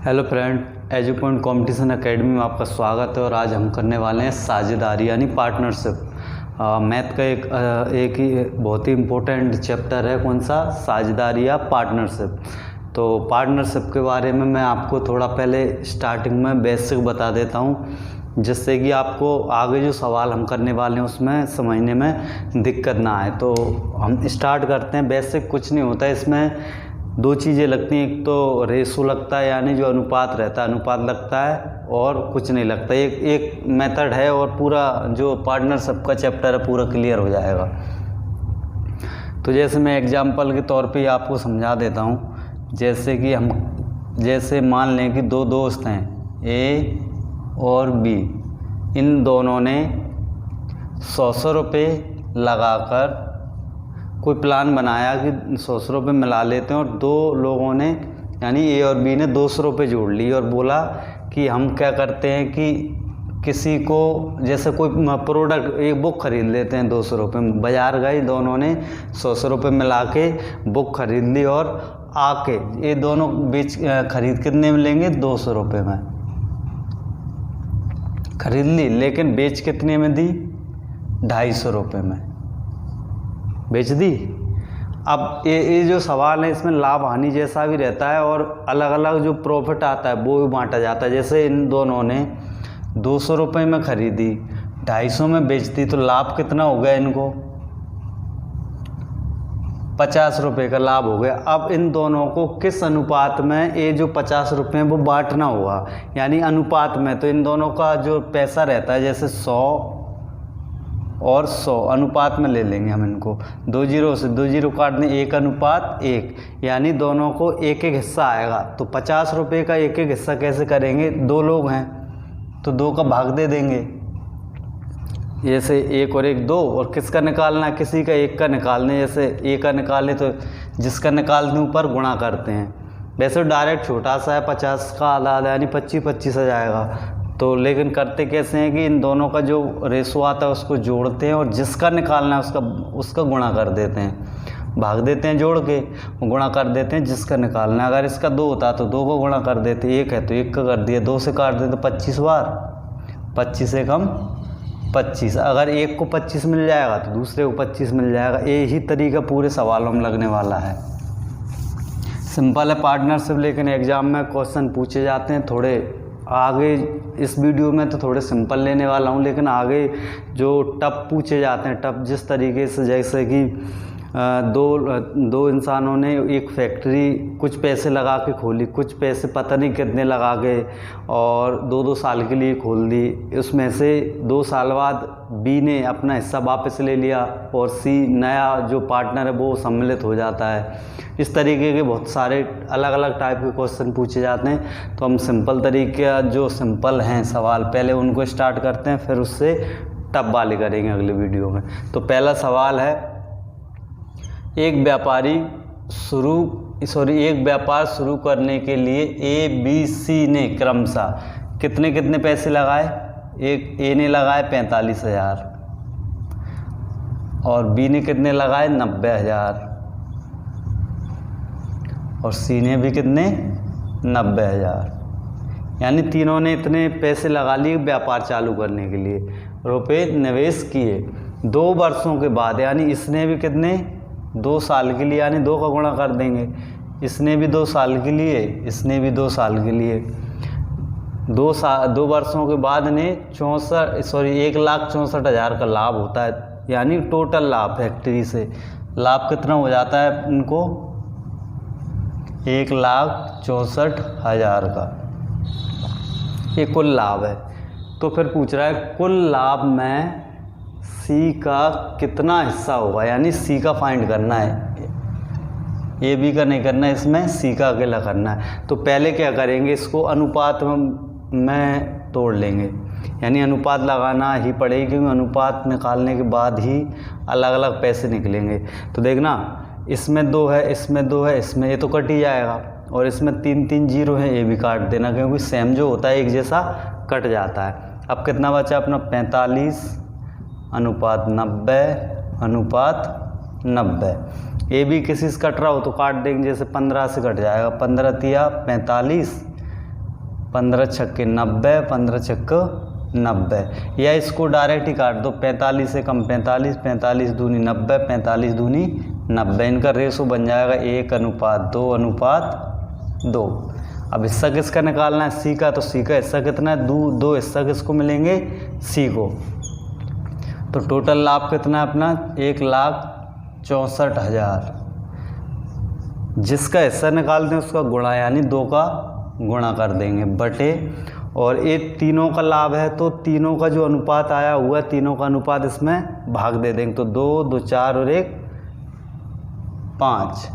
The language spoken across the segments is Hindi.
हेलो फ्रेंड, एजुपॉइंट कंपटीशन एकेडमी में आपका स्वागत है। और आज हम करने वाले हैं साझेदारी यानी पार्टनरशिप। मैथ का एक ही बहुत ही इम्पोर्टेंट चैप्टर है। कौन सा? साझेदारी या पार्टनरशिप। तो पार्टनरशिप के बारे में मैं आपको थोड़ा पहले स्टार्टिंग में बेसिक बता देता हूँ, जिससे कि आपको आगे जो सवाल हम करने वाले हैं उसमें समझने में दिक्कत ना आए। तो हम स्टार्ट करते हैं। बेसिक कुछ नहीं होता है, इसमें दो चीज़ें लगती हैं। एक तो रेशो लगता है यानी जो अनुपात रहता है, अनुपात लगता है, और कुछ नहीं लगता। एक मेथड है और पूरा जो पार्टनरशिप का चैप्टर है पूरा क्लियर हो जाएगा। तो जैसे मैं एग्जांपल के तौर पे आपको समझा देता हूँ। जैसे मान लें कि दो दोस्त हैं ए और बी। इन दोनों ने 100 रुपये लगाकर कोई प्लान बनाया कि 100 रुपये मिला लेते हैं, और दो लोगों ने यानी ए और बी ने 200 रुपये जोड़ ली और बोला कि हम क्या करते हैं कि किसी को जैसे कोई प्रोडक्ट, एक बुक खरीद लेते हैं 200 रुपये में। बाज़ार गए, दोनों ने 100 रुपये मिला के बुक खरीद ली और आके ये दोनों बीच खरीद कितने में लेंगे? 200 रुपये में खरीद ली, लेकिन बेच कितने में दी? 250 रुपये में बेच दी। अब ये जो सवाल है इसमें लाभ हानि जैसा भी रहता है और अलग अलग जो प्रॉफिट आता है वो भी बांटा जाता है। जैसे इन दोनों ने 200 रुपये में खरीदी, 250 में बेचती, तो लाभ कितना हो गया? इनको 50 रुपये का लाभ हो गया। अब इन दोनों को किस अनुपात में ये जो 50 रुपये हैं वो बांटना होगा, यानी अनुपात में। तो इन दोनों का जो पैसा रहता है, जैसे 100 और 100 अनुपात में ले लेंगे हम इनको। 2 जीरो से 2 जीरो काट दें, 1:1, यानी दोनों को एक एक हिस्सा आएगा। तो 50 रुपये का एक एक हिस्सा कैसे करेंगे? 2 लोग हैं तो 2 का भाग दे देंगे। जैसे 1 और 1 2, और किसका निकालना है? किसी का एक का निकालने। जैसे एक का निकाले तो जिसका निकालने ऊपर गुणा करते हैं। वैसे डायरेक्ट छोटा सा है, 50 का आधा यानी 25 आ जाएगा। तो लेकिन करते कैसे हैं कि इन दोनों का जो रेशो आता है उसको जोड़ते हैं और जिसका निकालना है उसका गुणा कर देते हैं। भाग देते हैं जोड़ के, गुणा कर देते हैं जिसका निकालना है। अगर इसका 2 होता तो 2 को गुणा कर देते, 1 है तो 1 का कर दिया, 2 से काट देते तो 25 बार, 25 से कम 25। अगर एक को 25 मिल जाएगा तो दूसरे को 25 मिल जाएगा। यही तरीका पूरे सवालों में लगने वाला है। सिंपल है पार्टनरशिप, लेकिन एग्जाम में क्वेश्चन पूछे जाते हैं थोड़े आगे। इस वीडियो में तो थोड़े सिंपल लेने वाला हूँ, लेकिन आगे जो टफ पूछे जाते हैं, टफ जिस तरीके से, जैसे कि दो इंसानों ने एक फैक्ट्री कुछ पैसे लगा के खोली, कुछ पैसे पता नहीं कितने लगा के, और 2-2 साल के लिए खोल दी। उसमें से 2 साल बाद बी ने अपना हिस्सा वापस ले लिया और सी नया जो पार्टनर है वो सम्मिलित हो जाता है। इस तरीके के बहुत सारे अलग अलग टाइप के क्वेश्चन पूछे जाते हैं। तो हम सिंपल तरीके, जो सिंपल हैं सवाल, पहले उनको स्टार्ट करते हैं, फिर उससे टफ वाले करेंगे अगले वीडियो में। तो पहला सवाल है, एक व्यापार शुरू करने के लिए ए बी सी ने क्रमशः कितने पैसे लगाए? एक ए ने लगाए 45,000 और बी ने कितने लगाए? 90,000, और सी ने भी कितने? 90,000। यानी तीनों ने इतने पैसे लगा लिए व्यापार चालू करने के लिए, रुपए निवेश किए। 2 वर्षों के बाद, यानी इसने भी कितने? 2 साल के लिए, यानी 2 का गुणा कर देंगे। इसने भी 2 साल के लिए, इसने भी 2 साल के लिए। 2 वर्षों के बाद ने 1,64,000 का लाभ होता है, यानी टोटल लाभ फैक्ट्री से लाभ कितना हो जाता है इनको? 1,64,000 का ये कुल लाभ है। तो फिर पूछ रहा है कुल लाभ में सी का कितना हिस्सा होगा, यानी सी का फाइंड करना है। ए बी का नहीं करना है, इसमें सी का अकेला करना है। तो पहले क्या करेंगे, इसको अनुपात में तोड़ लेंगे, यानी अनुपात लगाना ही पड़ेगी, क्योंकि अनुपात निकालने के बाद ही अलग अलग पैसे निकलेंगे। तो देखना, इसमें 2 है, इसमें 2 है, इसमें ये तो कट ही जाएगा, और इसमें 3 जीरो है, ये भी काट देना, क्योंकि सेम जो होता है एक जैसा कट जाता है। अब कितना बचा अपना? 45:90:90। ए भी किसी से कट रहा हो तो काट देंगे, जैसे 15 से कट जाएगा, 15 तिया 45 15 छक्के 90, 15 छक्के 90, या इसको डायरेक्ट ही काट दो, 45 से कम 45, 45 दूनी 90, 45 दूनी 90, इनका रेशो बन जाएगा 1:2:2। अब हिस्सा किसका निकालना है, सी का, तो सी का हिस्सा कितना है, दो हिस्सा किसको मिलेंगे, सी को। तो टोटल लाभ कितना है अपना, 1,64,000। जिसका हिस्सा निकालते हैं उसका गुणा, यानी 2 का गुणा कर देंगे बटे, और ये तीनों का लाभ है तो तीनों का जो अनुपात आया हुआ है, तीनों का अनुपात इसमें भाग दे देंगे। तो 2, 2 4 और 1 5,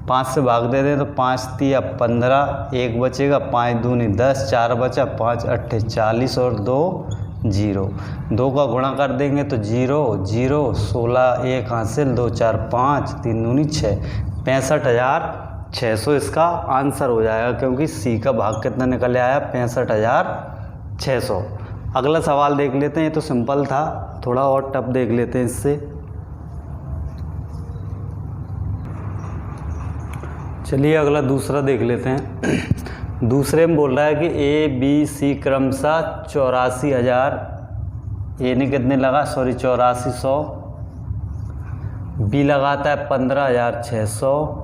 5 से भाग दे दें तो 5 3 15, 1 बचेगा, 5 दूनी 10, 4 बचा, 5 8 40 और 2 0, 2 का गुणा कर देंगे तो 0 0 16, 1 हासिल, 2 4 5, 3 दूनी 6, 65,600 इसका आंसर हो जाएगा, क्योंकि सी का भाग कितना निकल आया, 65,600। अगला सवाल देख लेते हैं, ये तो सिंपल था, थोड़ा और टफ देख लेते हैं इससे। चलिए अगला दूसरा देख लेते हैं। दूसरे में बोल रहा है कि ए बी सी क्रमशः 84,000, ए ने कितने लगा, सॉरी 8400, बी लगाता है 15,600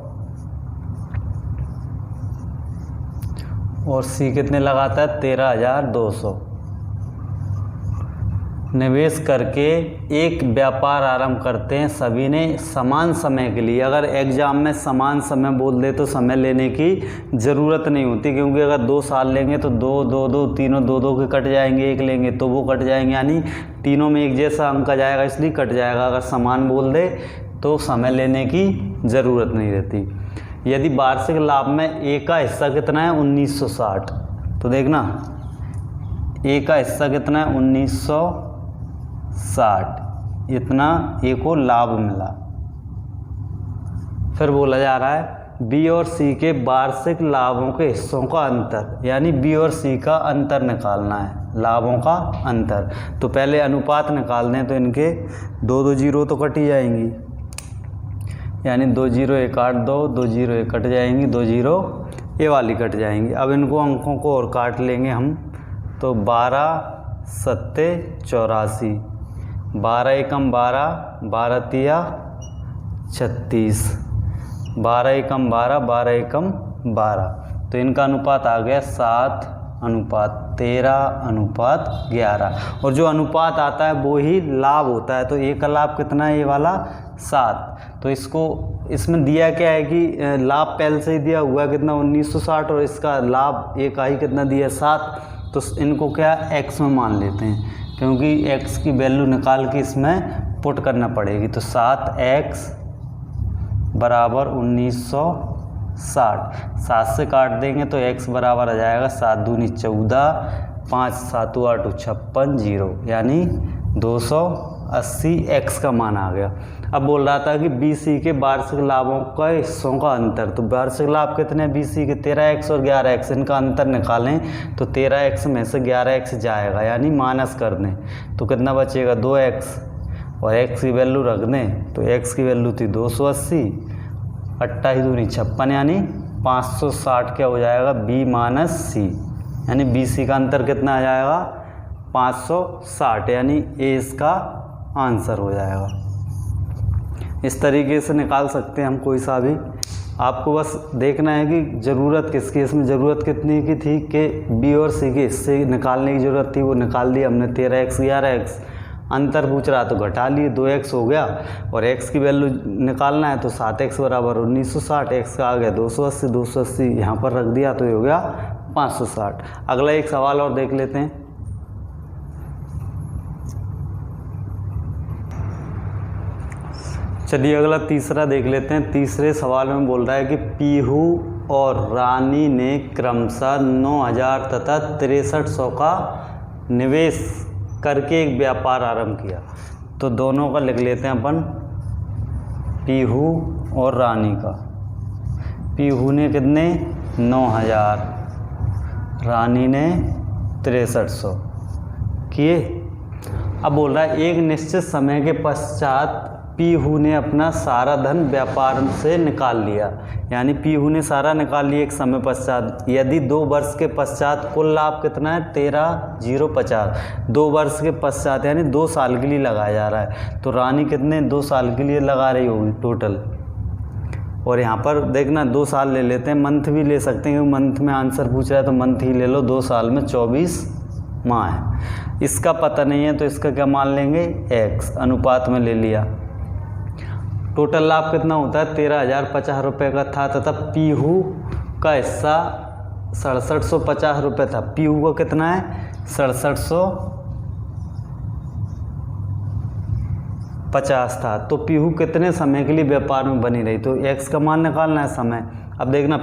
और सी कितने लगाता है 13,200। निवेश करके एक व्यापार आरंभ करते हैं सभी ने समान समय के लिए। अगर एग्ज़ाम में समान समय बोल दे तो समय लेने की ज़रूरत नहीं होती, क्योंकि अगर 2 साल लेंगे तो 2 2 2 तीनों 2 2 के कट जाएंगे, एक लेंगे तो वो कट जाएंगे, यानी तीनों में एक जैसा अंक आ जाएगा, इसलिए कट जाएगा। अगर समान बोल दे तो समय लेने की ज़रूरत नहीं रहती। यदि वार्षिक लाभ में ए का हिस्सा कितना है 1960, तो देखना ए का हिस्सा कितना है 1960, इतना ए को लाभ मिला। फिर बोला जा रहा है बी और सी के वार्षिक लाभों के हिस्सों का अंतर, यानी बी और सी का अंतर निकालना है, लाभों का अंतर। तो पहले अनुपात निकाल दें, तो इनके 2 2 0 तो कट ही जाएंगी, यानी 2 0 1 8 2, 2 0 1 कट जाएंगी, 2 0 ये वाली कट जाएंगी। अब इनको अंकों को और काट लेंगे हम, तो 12 7 84, 12 एकम 12, 12 तिया 36, 12 एकम 12, 12 एकम 12, तो इनका अनुपात आ गया 7:13:11। और जो अनुपात आता है वो ही लाभ होता है। तो ए का लाभ कितना है, ये वाला 7। तो इसको इसमें दिया क्या है कि लाभ पहले से ही दिया हुआ है कितना 1960, और इसका लाभ ए का ही कितना दिया 7। तो इनको क्या x में मान लेते हैं, क्योंकि x की वैल्यू निकाल के इसमें पुट करना पड़ेगी। तो 7x बराबर 1960, 7 से काट देंगे तो x बराबर आ जाएगा 7 दूनी 14, 5 7 8 56 0, यानी 280 x का मान आ गया। अब बोल रहा था कि बी सी के वार्षिक लाभों का हिस्सों का अंतर, तो वार्षिक लाभ कितने हैं बी सी के 13x और 11x, इनका अंतर निकालें तो 13x में से 11x जाएगा, यानी माइनस कर दें तो कितना बचेगा 2x, और x की वैल्यू रख दें तो x की वैल्यू थी 280, 28 दूनी 56, यानी 560 क्या हो जाएगा बी माइनस सी, यानी बी सी का अंतर कितना आ जाएगा 560, यानी ए इसका आंसर हो जाएगा। इस तरीके से निकाल सकते हैं हम कोई सा भी। आपको बस देखना है कि ज़रूरत किसकी, इसमें ज़रूरत कितनी की थी कि बी और सी के हिस्से निकालने की ज़रूरत थी, वो निकाल दी हमने। 13x 11x अंतर पूछ रहा तो घटा लिए, 2x हो गया, और x की वैल्यू निकालना है तो 7x बराबर 1960, x का आ गया 280, 280 यहाँ पर रख दिया तो ये हो गया 560। अगला एक सवाल और देख लेते हैं। चलिए अगला तीसरा देख लेते हैं। तीसरे सवाल में बोल रहा है कि पीहू और रानी ने क्रमशः 9,000 तथा 6300 का निवेश करके एक व्यापार आरंभ किया। तो दोनों का लिख लेते हैं अपन, पीहू और रानी का। पीहू ने कितने 9,000, रानी ने 6300 किए। अब बोल रहा है एक निश्चित समय के पश्चात पीहू ने अपना सारा धन व्यापार से निकाल लिया, यानी पीहू ने सारा निकाल लिया एक समय पश्चात। यदि 2 वर्ष के पश्चात कुल लाभ कितना है 13,050, 2 वर्ष के पश्चात यानी 2 साल के लिए लगाया जा रहा है। तो रानी कितने 2 साल के लिए लगा रही होगी टोटल। और यहाँ पर देखना 2 साल ले लेते हैं, मंथ भी ले सकते हैं क्योंकि मंथ में आंसर पूछ रहा है तो मंथ ही ले लो। 2 साल में 24 माह है। इसका पता नहीं है तो इसका क्या मान लेंगे x, अनुपात में ले लिया। टोटल लाभ कितना होता है 13,050 रुपये का था तथा पीहू का हिस्सा 6750 रुपये था। पीहू का कितना है 6750 था। तो पीहू कितने समय के लिए व्यापार में बनी रही, तो x का मान निकालना है समय। अब देखना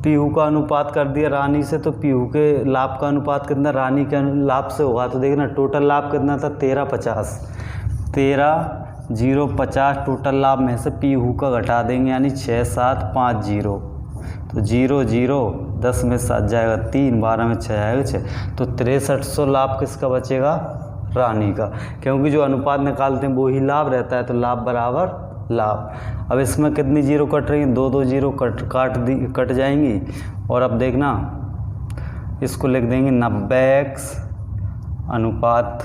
पीहू का अनुपात कर दिया रानी से, तो पीहू के लाभ का अनुपात कितना रानी के लाभ से होगा। तो देखना टोटल लाभ कितना था 13,050 टोटल लाभ में से पीहू का घटा देंगे यानी 6750। तो 0 0 10 में 7 जाएगा 3, 12 में 6 जाएगा 6। तो 6300 लाभ किसका बचेगा रानी का, क्योंकि जो अनुपात निकालते हैं वो ही लाभ रहता है। तो लाभ बराबर लाभ। अब इसमें कितनी जीरो कट रही हैं 2 जीरो कट जाएंगी। और अब देखना इसको लिख देंगे 90x अनुपात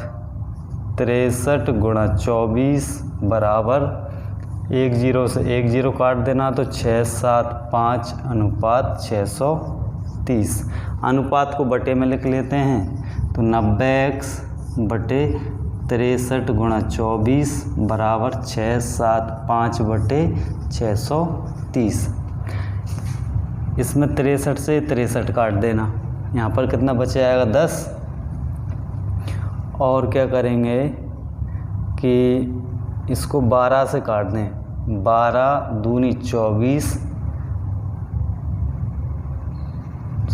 63 गुणा 24 बराबर 1 0 से 1 0 काट देना तो 675 अनुपात 630। अनुपात को बटे में लिख लेते हैं तो 90x बटे 63 गुणा 24 बराबर 675 बटे 630। इसमें 63 से 63 काट देना, यहाँ पर कितना बचे आएगा 10। और क्या करेंगे कि इसको 12 से काट दें, 12 दूनी 24,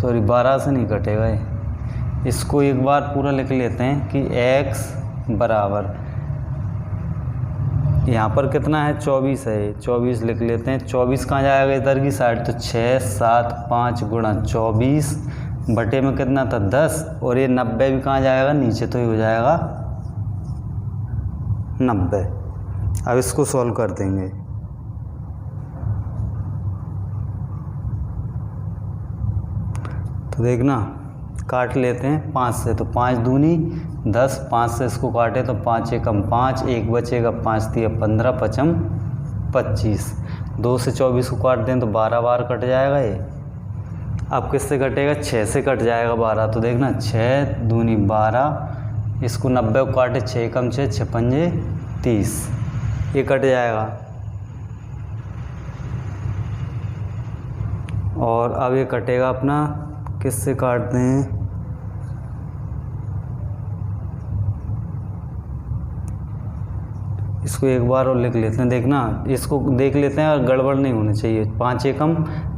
सॉरी 12 से नहीं कटेगा ये। इसको एक बार पूरा लिख लेते हैं कि x बराबर यहाँ पर कितना है 24 है, 24 लिख लेते हैं। 24 कहाँ जाएगा इधर की साइड, तो 675 गुणा 24 बटे में कितना था 10। और ये 90 भी कहाँ जाएगा नीचे, तो ये हो जाएगा 90। अब इसको सॉल्व कर देंगे। तो देखना काट लेते हैं 5 से, तो 5 दूनी 10, 5 से इसको काटे तो 5 एकम 5, 1 बचेगा 5 तिया 15, 5 25। 2 से 24 को काट दें तो 12 बार कट जाएगा ये। अब किससे कटेगा 6 से कट जाएगा 12। तो देखना 6 दूनी 12, इसको 90 को काटे 6 एकम 6, 6 पंजे 30, ये कट जाएगा। और अब ये कटेगा अपना किससे काट दें, इसको एक बार और लिख लेते हैं। देखना इसको देख लेते हैं और गड़बड़ नहीं होनी चाहिए। 5 एकम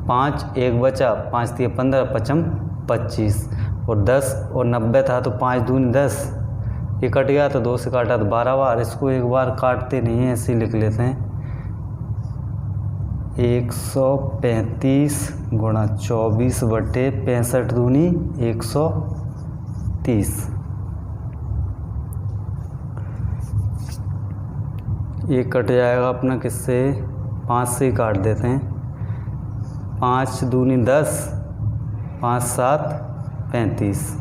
5, 1 बचा 5 तिया 15, 5 25 और 10 और 90 था तो 5 दूनी 10, ये कट गया तो 2 से काटा तो 12 बार। इसको एक बार काटते नहीं है, ऐसे ही लिख लेते हैं 135 गुणा 24 बटे 65 दूनी 130। ये कट जाएगा अपना किससे 5 से ही काट देते हैं। 5 दूनी 10, 5 7 35,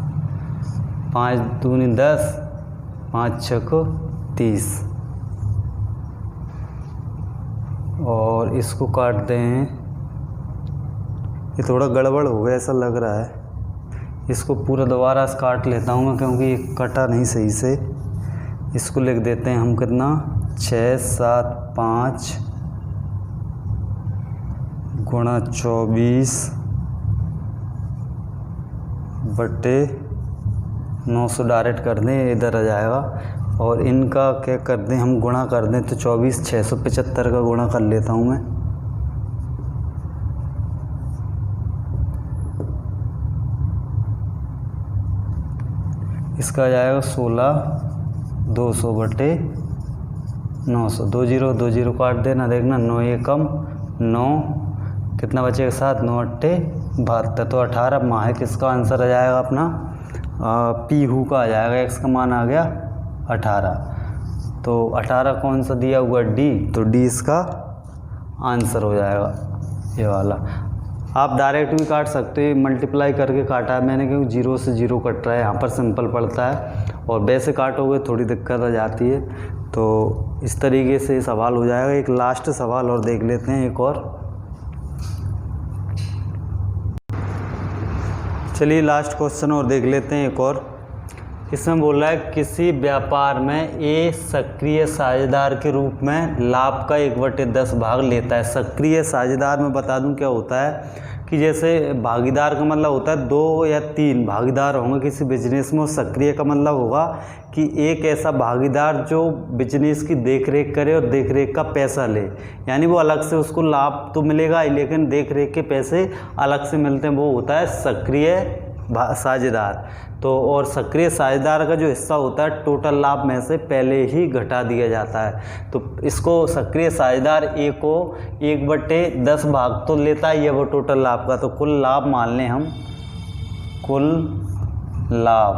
5 दूनी 10, 5 6 30। और इसको काट दें, ये थोड़ा गड़बड़ हो गया ऐसा लग रहा है। इसको पूरा दोबारा से काट लेता हूँ मैं क्योंकि ये कटा नहीं सही से। इसको लिख देते हैं हम कितना 675 गुणा 24 बटे 900 डायरेक्ट कर दें, इधर आ जाएगा। और इनका क्या कर दें हम गुणा कर दें तो 24 675 का गुणा कर लेता हूँ मैं। इसका आ जाएगा 16,200 बटे 900। 2 0 काट देना, देखना 9 एकम 9, कितना बचेगा 7, 9 अट्ठे 72। तो 18 माह है। किसका आंसर आ जाएगा अपना पीहू का आ जाएगा। एक्स का मान आ गया 18। तो 18 कौन सा दिया हुआ डी, तो डी इसका आंसर हो जाएगा ये वाला। आप डायरेक्ट भी काट सकते हो, मल्टीप्लाई करके काटा है मैंने क्योंकि 0 से 0 कट रहा है, यहाँ पर सिंपल पड़ता है, और वैसे काटोगे थोड़ी दिक्कत आ जाती है। तो इस तरीके से सवाल हो जाएगा। एक लास्ट सवाल और देख लेते हैं, एक और। चलिए लास्ट क्वेश्चन और देख लेते हैं एक और। इसमें बोल रहा है किसी व्यापार में ए सक्रिय साझेदार के रूप में लाभ का 1/10 भाग लेता है। सक्रिय साझेदार में बता दूं क्या होता है कि जैसे भागीदार का मतलब होता है 2 या 3 भागीदार होंगे किसी बिजनेस में, और सक्रिय का मतलब होगा कि एक ऐसा भागीदार जो बिजनेस की देखरेख करे और देखरेख का पैसा ले, यानी वो अलग से उसको लाभ तो मिलेगा ही लेकिन देखरेख के पैसे अलग से मिलते हैं, वो होता है सक्रिय साझेदार। तो और सक्रिय साझेदार का जो हिस्सा होता है टोटल लाभ में से पहले ही घटा दिया जाता है। तो इसको सक्रिय साझेदार ए को 1/10 भाग तो लेता ही है वो टोटल लाभ का, तो कुल लाभ मान लें हम, कुल लाभ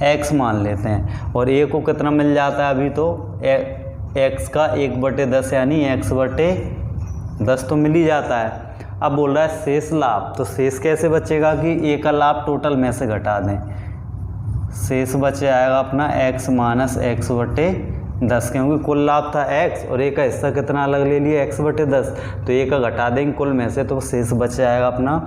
x मान लेते हैं, और ए को कितना मिल जाता है अभी, तो x का 1/10 यानी x/10 तो मिल ही जाता है। अब बोल रहा है शेष लाभ, तो शेष कैसे बचेगा कि ए का लाभ टोटल में से घटा दें, शेष बच जाएगा अपना x माइनस x/10, क्योंकि कुल लाभ था x और ए का हिस्सा कितना अलग ले लिया x/10, तो ए का घटा देंगे कुल में से, तो शेष बच जाएगा अपना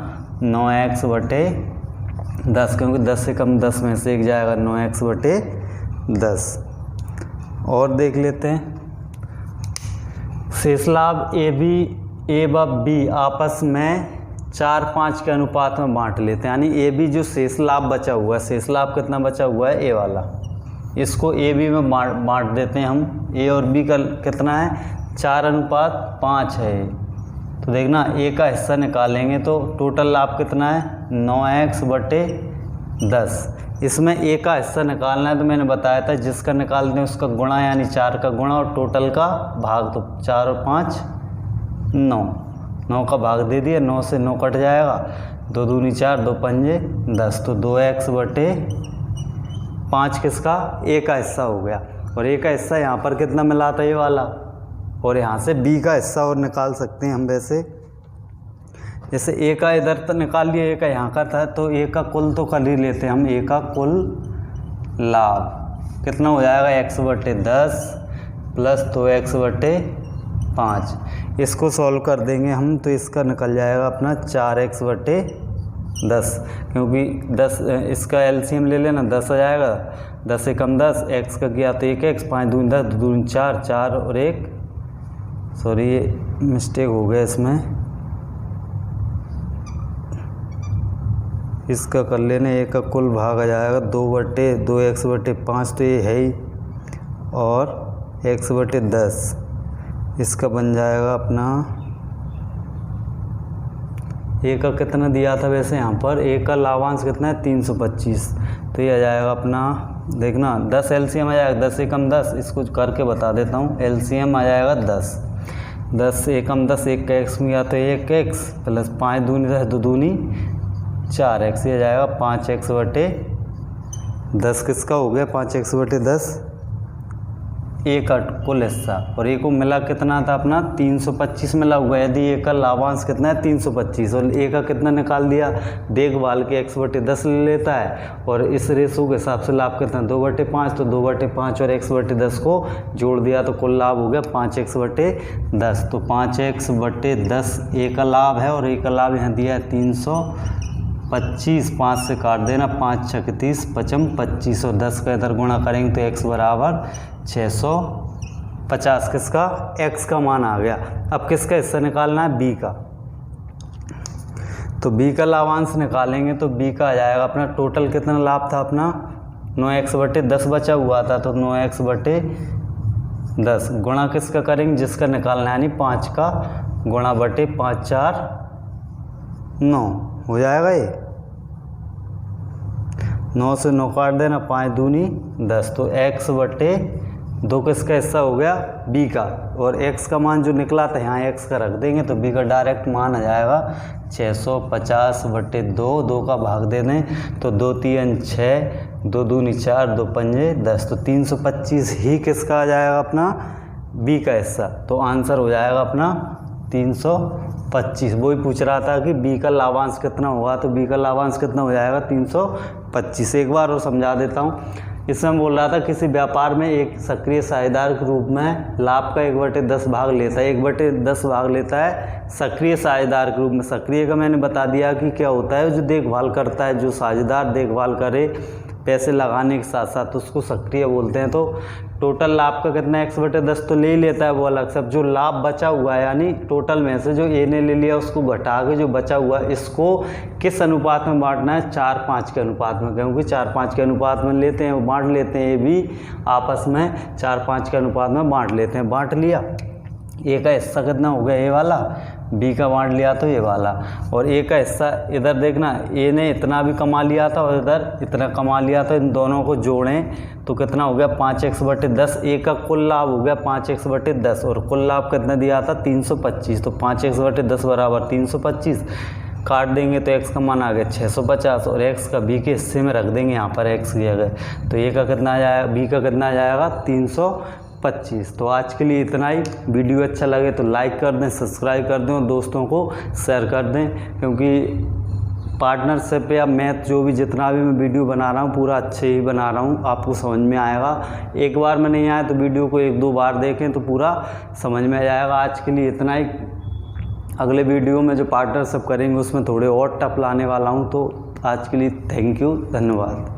9x/10, क्योंकि 10 से कम 10 में से एक जाएगा 9x/10। और देख लेते हैं शेष लाभ ए व बी आपस में 4-5 के अनुपात में बांट लेते हैं, यानी ए बी जो शेष लाभ बचा हुआ है, शेष लाभ कितना बचा हुआ है ए वाला, इसको ए बी में बांट देते हैं हम। ए और बी का कितना है 4:5 है, तो देखना ए का हिस्सा निकालेंगे तो टोटल लाभ कितना है 9x/10। इसमें ए का हिस्सा निकालना है तो मैंने बताया था जिसका निकालते हैं उसका गुणा, यानी 4 का गुणा और टोटल का भाग, तो 4 और 5 9 का भाग दे दिया, 9 से 9 कट जाएगा, 2 दूनी 4, 2 पंजे 10, तो 2x/5 किसका ए का हिस्सा हो गया। और ए का हिस्सा यहाँ पर कितना मिला था ये वाला, और यहाँ से बी का हिस्सा और निकाल सकते हैं हम। वैसे जैसे ए का इधर तो निकाल लिया, ए का यहाँ का था, तो ए का कुल तो कर ही लेते हैं हम। ए का कुल लाभ कितना हो जाएगा x/10 प्लस 2x/5, इसको सॉल्व कर देंगे हम तो इसका निकल जाएगा अपना 4x/10, क्योंकि 10 इसका एलसीएम ले लेना 10 आ जाएगा, 10 से कम 10, x का किया तो 1x, 5 दूनी 10, 2 दूनी 4, 4 और 1, सॉरी ये मिस्टेक हो गया इसमें, इसका कर लेने। ए का कुल भाग आ जाएगा 2/2x/5, तो ये है ही, और x/10 इसका बन जाएगा अपना, ए का कितना दिया था वैसे यहाँ पर, ए का लाभांश कितना है 325, तो ये आ जाएगा अपना, देखना 10 एलसीएम आ जाएगा, 10 से कम 10, इसको करके बता देता हूँ, एलसीएम आ जाएगा 10, 10 से कम 10, 1 का x में गया तो 1x प्लस 5 दूनी 10, 2 दूनी 4x, ये आ जाएगा 5x/10 किसका हो गया 5x/10 ए का कुल हिस्सा, और ए को मिला कितना था अपना 325 मिला हुआ है। यदि ए का लाभांश कितना है 325 और ए का कितना निकाल दिया, देखभाल के x/10 ले लेता है, और इस रेशो के हिसाब से लाभ कितना 2/5, तो 2/5 और x/10 को जोड़ दिया तो कुल लाभ हो गया 5x/10, तो 5x/10 ए का लाभ है, और ए का लाभ यहाँ दिया है 325, 5 से काट देना, 5 छक 30, 55 25 और 10 का इधर गुणा करेंगे तो x बराबर 650, किसका x का मान आ गया। अब किसका हिस्सा निकालना है बी का, तो बी का लाभांश निकालेंगे तो बी का आ जाएगा अपना, टोटल कितना लाभ था अपना 9x/10 बचा हुआ था, तो 9x/10 गुणा किसका करेंगे जिसका निकालना है, यानी 5 का गुणा बटे 5 4 9 हो जाएगा, ये 9 से 9 काट देना, 5 दूनी 10, तो x/2 किसका हिस्सा हो गया b का, और x का मान जो निकला था यहाँ x का रख देंगे तो b का डायरेक्ट मान आ जाएगा 650/2, 2 का भाग दे दें तो 2 3 6 2 दूनी 4, 2 पंजे 10, तो 325 ही किसका आ जाएगा अपना बी का हिस्सा। तो आंसर हो जाएगा अपना 325। वही पूछ रहा था कि बी का लाभांश कितना होगा, तो बी का लाभांश कितना हो जाएगा 325। एक बार और समझा देता हूँ। इसमें बोल रहा था किसी व्यापार में एक सक्रिय साझेदार के रूप में लाभ का 1/10 भाग लेता है, 1/10 भाग लेता है सक्रिय साझेदार के रूप में। सक्रिय का मैंने बता दिया कि क्या होता है, जो देखभाल करता है, जो साझेदार देखभाल करे पैसे लगाने के साथ साथ, उसको सक्रिय बोलते हैं। तो टोटल लाभ का कितना 1/10 तो ले ही लेता है वो अलग से। अब जो लाभ बचा हुआ है, यानी टोटल में से जो ए ने ले लिया उसको घटा के जो बचा हुआ है, इसको किस अनुपात में बांटना है, 4-5 के अनुपात में, क्योंकि 4-5 के अनुपात में लेते हैं, वो बांट लेते हैं, ये भी आपस में 4-5 के अनुपात में बांट लेते हैं। बांट लिया, ए का हिस्सा कितना हो गया, ए वाला, बी का बांट लिया तो ये वाला, और ए का हिस्सा इधर देखना, ए ने इतना भी कमा लिया था और इधर इतना कमा लिया था, इन दोनों को जोड़ें तो कितना हो गया 5x/10। ए का कुल लाभ हो गया 5x/10 और कुल लाभ कितना दिया था 325, तो 5x/10 बराबर 325। काट देंगे तो x का मान आ गया 650 और x का बी के हिस्से में रख देंगे यहाँ पर x की जगह, तो ए का कितना आ जाएगा, बी का कितना आ जाएगा 325। तो आज के लिए इतना ही। वीडियो अच्छा लगे तो लाइक कर दें, सब्सक्राइब कर दें और दोस्तों को शेयर कर दें, क्योंकि पार्टनरशिप या मैथ जो भी जितना भी मैं वीडियो बना रहा हूँ पूरा अच्छे ही बना रहा हूँ, आपको समझ में आएगा। एक बार में नहीं आया तो वीडियो को 1-2 बार देखें तो पूरा समझ में आ जाएगा। आज के लिए इतना ही। अगले वीडियो में जो पार्टनरशिप करेंगे उसमें थोड़े और टफ लाने वाला हूँ। तो आज के लिए थैंक यू, धन्यवाद।